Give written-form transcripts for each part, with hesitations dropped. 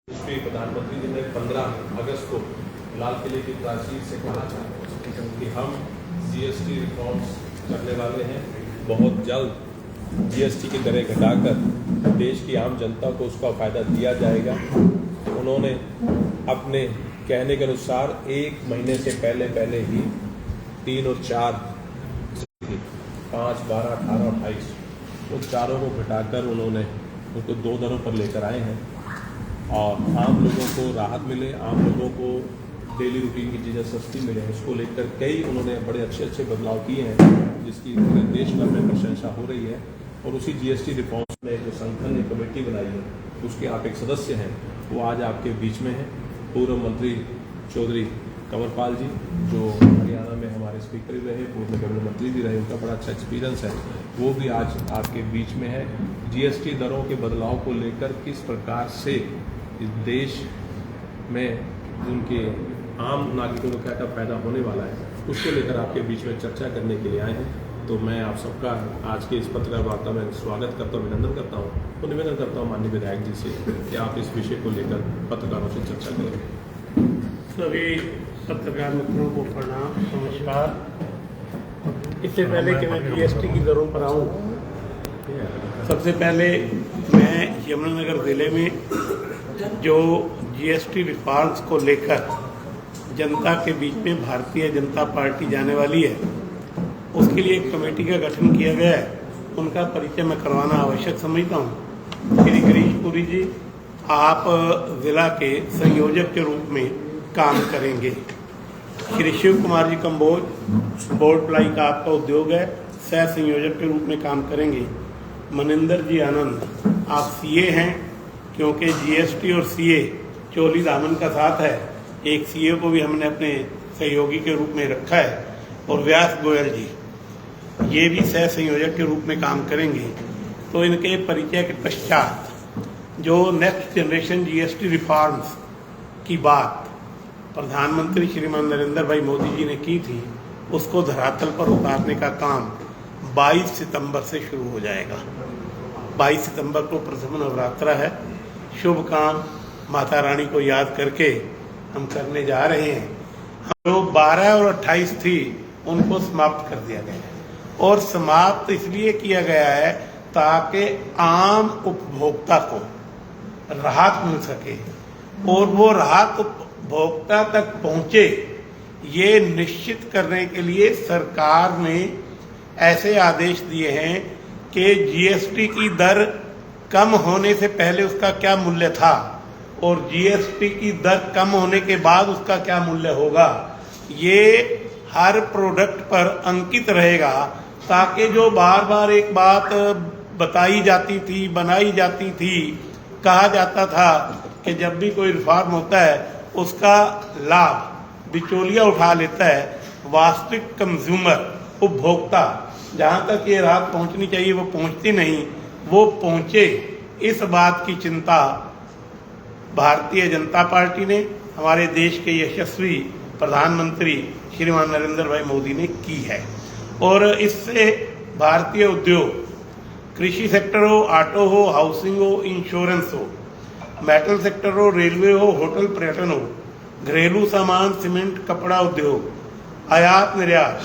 प्रधानमंत्री जी ने 15 अगस्त को लाल किले की प्राचीर से कहा था कि हम जीएसटी रिफॉर्म्स करने वाले हैं। बहुत जल्द जीएसटी की दरें घटाकर देश की आम जनता को उसका फ़ायदा दिया जाएगा। उन्होंने अपने कहने के अनुसार 1 महीने से पहले ही 3 और 4 5, 12, 18, 28 उन चारों को घटाकर उन्होंने उनको 2 दरों पर लेकर आए हैं और आम लोगों को राहत मिले, आम लोगों को डेली रूटीन की चीज़ें सस्ती मिले, उसको लेकर कई उन्होंने बड़े अच्छे बदलाव किए हैं जिसकी पूरे देश भर में प्रशंसा हो रही है। और उसी जीएसटी रिफॉर्म्स में जो संगठन ने कमेटी बनाई है उसके आप एक सदस्य हैं, वो आज आपके बीच में हैं। पूर्व मंत्री चौधरी कंवरपाल जी जो हरियाणा में हमारे स्पीकर भी रहे, पूर्व कैबिनेट मंत्री भी रहे, उनका बड़ा अच्छा एक्सपीरियंस है, वो भी आज आपके बीच में है। जीएसटी दरों के बदलाव को लेकर किस प्रकार से इस देश में उनके आम नागरिकों को क्या फायदा होने वाला है उसको लेकर आपके बीच में चर्चा करने के लिए आए हैं। तो मैं आप सबका आज के इस पत्रकार वार्ता में स्वागत करता हूँ, अभिनंदन करता हूँ। तो निवेदन करता हूँ माननीय विधायक जी से कि आप इस विषय को लेकर पत्रकारों से चर्चा करें। सभी पत्रकार मित्रों को प्रणाम, नमस्कार। इससे पहले कि मैं जीएसटी की दरों पर आऊँ, सबसे पहले मैं यमुनानगर ज़िले में जो जीएसटी रिफॉर्म्स को लेकर जनता के बीच में भारतीय जनता पार्टी जाने वाली है, उसके लिए एक कमेटी का गठन किया गया है। उनका परिचय मैं करवाना आवश्यक समझता हूँ। श्री गिरीश पुरी जी, आप जिला के संयोजक के रूप में काम करेंगे। श्री शिव कुमार जी कंबोज, बोर्ड प्लाई का आपका उद्योग है, सह संयोजक के रूप में काम करेंगे। मनिंदर जी आनंद, आप सीए हैं, क्योंकि जीएसटी और सीए चोली दामन का साथ है, एक सीए को भी हमने अपने सहयोगी के रूप में रखा है। और व्यास गोयल जी, ये भी सह संयोजक के रूप में काम करेंगे। तो इनके परिचय के पश्चात जो नेक्स्ट जनरेशन जीएसटी रिफॉर्म्स की बात प्रधानमंत्री श्रीमान नरेंद्र भाई मोदी जी ने की थी, उसको धरातल पर उतारने का काम 22 सितंबर से शुरू हो जाएगा। 22 सितंबर को प्रथम नवरात्रा है। शुभ काम माता रानी को याद करके हम करने जा रहे हैं। हम जो 12 और 28 थी उनको समाप्त कर दिया गया है, और समाप्त इसलिए किया गया है ताकि आम उपभोक्ता को राहत मिल सके, और वो राहत उपभोक्ता तक पहुंचे ये निश्चित करने के लिए सरकार ने ऐसे आदेश दिए हैं कि जीएसटी की दर कम होने से पहले उसका क्या मूल्य था और जीएसटी की दर कम होने के बाद उसका क्या मूल्य होगा, ये हर प्रोडक्ट पर अंकित रहेगा, ताकि जो बार बार एक बात बताई जाती थी, बनाई जाती थी, कहा जाता था कि जब भी कोई रिफॉर्म होता है उसका लाभ बिचौलिया उठा लेता है, वास्तविक कंज्यूमर उपभोक्ता जहाँ तक ये राहत पहुँचनी चाहिए वो पहुँचती नहीं, वो पहुँचे, इस बात की चिंता भारतीय जनता पार्टी ने, हमारे देश के यशस्वी प्रधानमंत्री श्रीमान नरेंद्र भाई मोदी ने की है। और इससे भारतीय उद्योग, कृषि सेक्टर हो, ऑटो हो, हाउसिंग हो, इंश्योरेंस हो, मेटल सेक्टर हो, रेलवे हो, होटल पर्यटन हो, घरेलू सामान, सीमेंट, कपड़ा उद्योग, आयात निर्यात,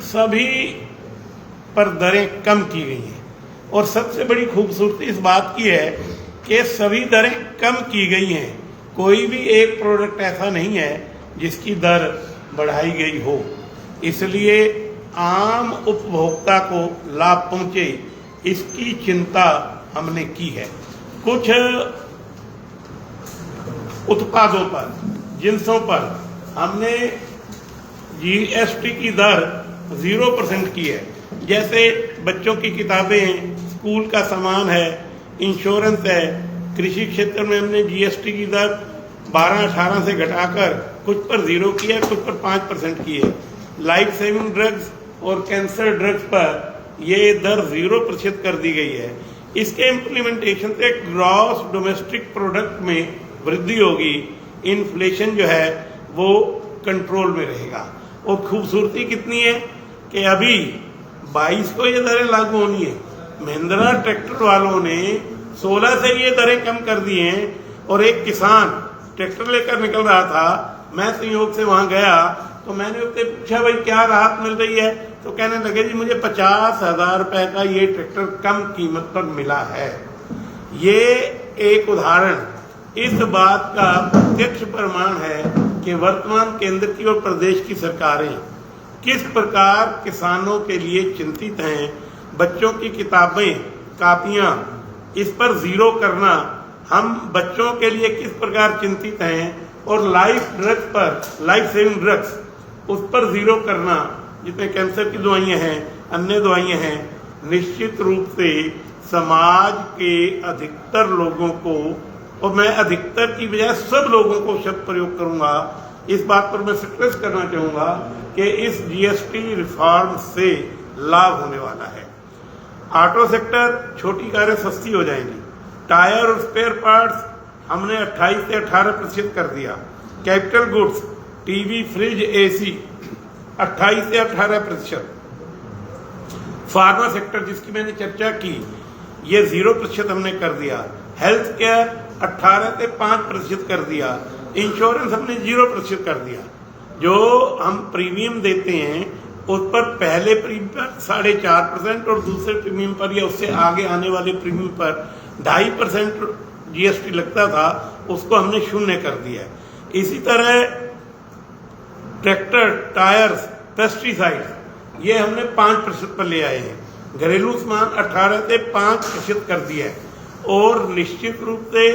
सभी पर दरें कम की गई हैं। और सबसे बड़ी खूबसूरती इस बात की है कि सभी दरें कम की गई हैं। कोई भी एक प्रोडक्ट ऐसा नहीं है जिसकी दर बढ़ाई गई हो। इसलिए आम उपभोक्ता को लाभ पहुंचे, इसकी चिंता हमने की है। कुछ उत्पादों पर, जिन्सों पर हमने जीएसटी की दर 0% की है। जैसे बच्चों की किताबें हैं, स्कूल का सामान है, इंश्योरेंस है। कृषि क्षेत्र में हमने जीएसटी की दर 12-18 से घटाकर कुछ पर 0 की है, कुछ पर 5% की है। लाइफ सेविंग ड्रग्स और कैंसर ड्रग्स पर ये दर 0% कर दी गई है। इसके इम्प्लीमेंटेशन से ग्रॉस डोमेस्टिक प्रोडक्ट में वृद्धि होगी, इन्फ्लेशन जो है वो कंट्रोल में रहेगा। और खूबसूरती कितनी है कि अभी 22 को ये दरें लागू होनी है। महिंद्रा ट्रैक्टर वालों ने 16 से ये दरें कम कर दी हैं और एक किसान ट्रैक्टर लेकर निकल रहा था। मैं संयोग से वहां गया तो मैंने उससे पूछा, भाई क्या राहत मिल रही है? तो कहने लगे, जी मुझे 50,000 रुपए का ये ट्रैक्टर कम कीमत पर मिला है। ये एक उदाहरण इस बात का प्रत्यक्ष प्रमाण है कि वर्तमान केंद्र की और प्रदेश की सरकारें किस प्रकार किसानों के लिए चिंतित हैं। बच्चों की किताबें, कापियां, इस पर जीरो करना, हम बच्चों के लिए किस प्रकार चिंतित हैं, और लाइफ ड्रग्स पर, लाइफ सेविंग ड्रग्स, उस पर जीरो करना, जितने कैंसर की दवाइयां हैं, अन्य दवाइयां हैं, निश्चित रूप से समाज के अधिकतर लोगों को, और मैं अधिकतर की बजाय सब लोगों को शब्द प्रयोग करूंगा, इस बात पर मैं स्ट्रेस करना चाहूंगा कि इस जीएसटी रिफॉर्म से लाभ होने वाला है। ऑटो सेक्टर, छोटी कारें सस्ती हो जाएंगी। टायर और स्पेयर पार्ट्स हमने 28 से 18% कर दिया। Capital goods, TV, fridge, AC 28 से 18%। फार्मा सेक्टर जिसकी मैंने चर्चा की, ये 0% हमने कर दिया। हेल्थ केयर 18 से 5% कर दिया। इंश्योरेंस हमने 0% कर दिया। जो हम प्रीमियम देते हैं उस पर पहले प्रीमियम पर 4.5% और दूसरे प्रीमियम पर या उससे आगे आने वाले प्रीमियम पर 2.5% जीएसटी लगता था, उसको हमने 0 कर दिया है। इसी तरह ट्रैक्टर, टायर्स, पेस्टिसाइड ये हमने 5% पर ले आए हैं। घरेलू सामान 18 से 5% कर दिया है। और निश्चित रूप से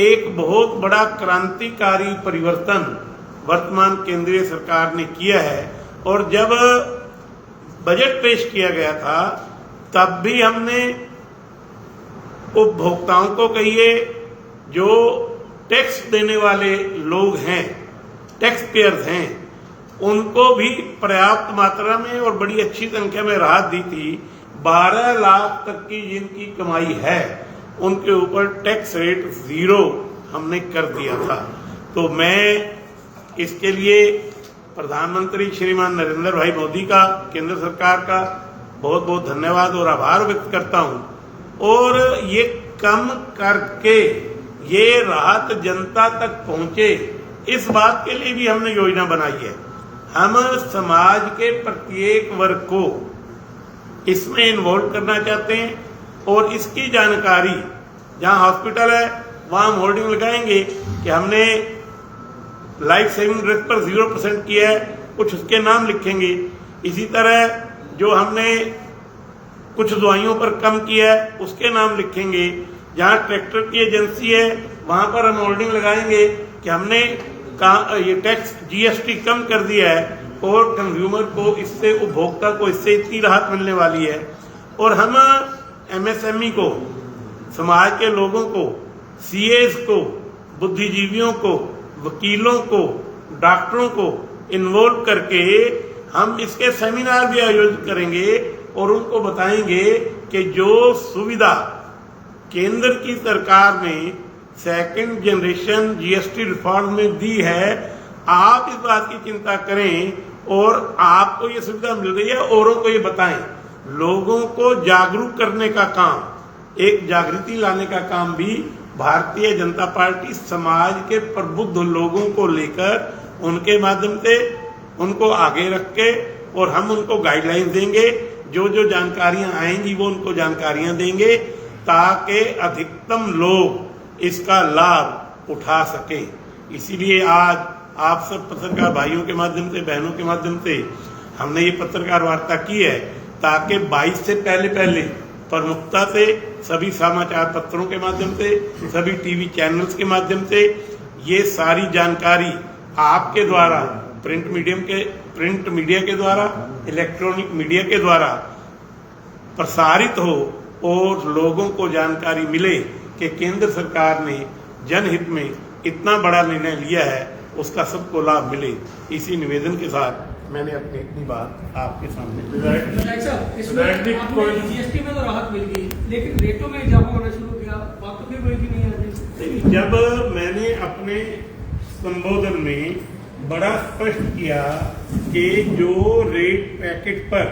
एक बहुत बड़ा क्रांतिकारी परिवर्तन वर्तमान केंद्रीय सरकार ने किया है। और जब बजट पेश किया गया था तब भी हमने उपभोक्ताओं को कहिए, जो टैक्स देने वाले लोग हैं, टैक्स पेयर्स हैं, उनको भी पर्याप्त मात्रा में और बड़ी अच्छी संख्या में राहत दी थी। 12 लाख तक की जिनकी कमाई है उनके ऊपर टैक्स रेट 0 हमने कर दिया था। तो मैं इसके लिए प्रधानमंत्री श्रीमान नरेंद्र भाई मोदी का, केंद्र सरकार का बहुत बहुत धन्यवाद और आभार व्यक्त करता हूं। और ये कम करके ये राहत जनता तक पहुंचे, इस बात के लिए भी हमने योजना बनाई है। हम समाज के प्रत्येक वर्ग को इसमें इन्वॉल्व करना चाहते हैं और इसकी जानकारी, जहां हॉस्पिटल है वहां हम होर्डिंग लगाएंगे कि हमने लाइफ सेविंग ड्रग पर 0% किया है, कुछ उसके नाम लिखेंगे। इसी तरह जो हमने कुछ दवाइयों पर कम किया है उसके नाम लिखेंगे। जहां ट्रैक्टर की एजेंसी है वहां पर हम होर्डिंग लगाएंगे कि हमने ये टैक्स जीएसटी कम कर दिया है और कंज्यूमर को इससे, उपभोक्ता को इससे इतनी राहत मिलने वाली है। और हम एमएसएमई को, समाज के लोगों को, सीएस को, बुद्धिजीवियों को, वकीलों को, डॉक्टरों को इन्वॉल्व करके हम इसके सेमिनार भी आयोजित करेंगे और उनको बताएंगे कि जो सुविधा केंद्र की सरकार ने सेकंड जनरेशन जीएसटी रिफॉर्म में दी है, आप इस बात की चिंता करें और आपको ये सुविधा मिल रही है, औरों को ये बताएं। लोगों को जागरूक करने का काम, एक जागृति लाने का काम भी भारतीय जनता पार्टी समाज के प्रबुद्ध लोगों को लेकर, उनके माध्यम से उनको आगे रख के, और हम उनको गाइडलाइंस देंगे। जो जो जानकारियां आएंगी वो उनको जानकारियां देंगे ताकि अधिकतम लोग इसका लाभ उठा सकें। इसीलिए आज आप सब पत्रकार भाइयों के माध्यम से, बहनों के माध्यम से हमने ये पत्रकार वार्ता की है ताकि 22 से पहले प्रमुखता से सभी समाचार पत्रों के माध्यम से, सभी टीवी चैनल्स के माध्यम से ये सारी जानकारी आपके द्वारा, प्रिंट मीडिया के द्वारा, इलेक्ट्रॉनिक मीडिया के द्वारा प्रसारित हो और लोगों को जानकारी मिले कि केंद्र सरकार ने जनहित में इतना बड़ा निर्णय लिया है, उसका सबको लाभ मिले। इसी निवेदन के साथ मैंने अपनी इतनी बात आपके सामने। जीएसटी में तो राहत मिल गई, लेकिन रेटों में इजाफा होना शुरू किया, बात तो फिर कोई भी नहीं है। जब मैंने अपने संबोधन में बड़ा स्पष्ट किया कि जो रेट पैकेट पर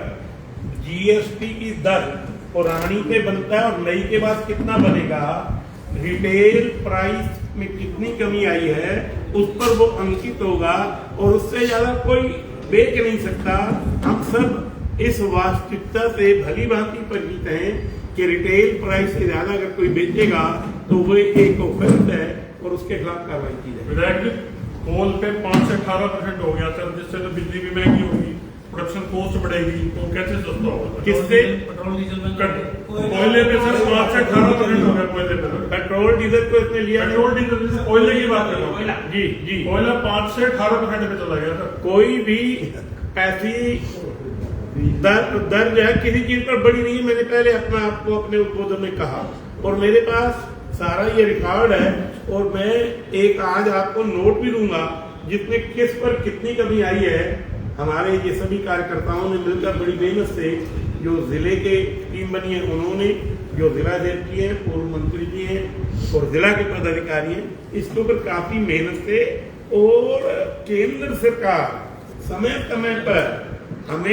जीएसटी की दर पुरानी पे बनता है और नई के बाद कितना बनेगा, रिटेल प्राइस में कितनी कमी आई है उस पर वो अंकित होगा और उससे ज्यादा कोई बेच नहीं सकता। हम सब इस वास्तविकता से भली भांति परिचित हैं कि रिटेल प्राइस से ज्यादा अगर कोई बेचेगा तो वो एक ऑफेंस है और उसके खिलाफ कार्रवाई की जाए। विधायक जी, कोल पे 5 से 18% हो गया सर, जिससे तो बिजली भी महंगी होगी, प्रोडक्शन कॉस्ट बढ़ेगी, तो कैसे सस्ता होगा? किससे? पेट्रोल डीजल में कोयले पे सर 5 से 18% हो गया कोयले पे सर। पेट्रोल डीजल को इसने लिया, पेट्रोल डीजल जैसे कोयले की बात कर रहा कोयला। हूँ। जी कोयला 5 से 18% पे चला गया सर। कोई भी ऐसी दर जो है किसी चीज पर बड़ी नहीं है। मैंने पहले आपको अपने उद्बोधन में कहा और मेरे पास सारा ये रिकॉर्ड है और मैं एक आज आपको नोट भी दूंगा जितने किस पर कितनी कमी आई है। हमारे ये सभी कार्यकर्ताओं ने मिलकर बड़ी मेहनत से, जो जिले के टीम बनी है उन्होंने, जो जिला अध्यक्ष हैं, पूर्व मंत्री जी हैं और जिला के पदाधिकारी हैं, इसके ऊपर काफी मेहनत से और केंद्र सरकार समय समय पर हमें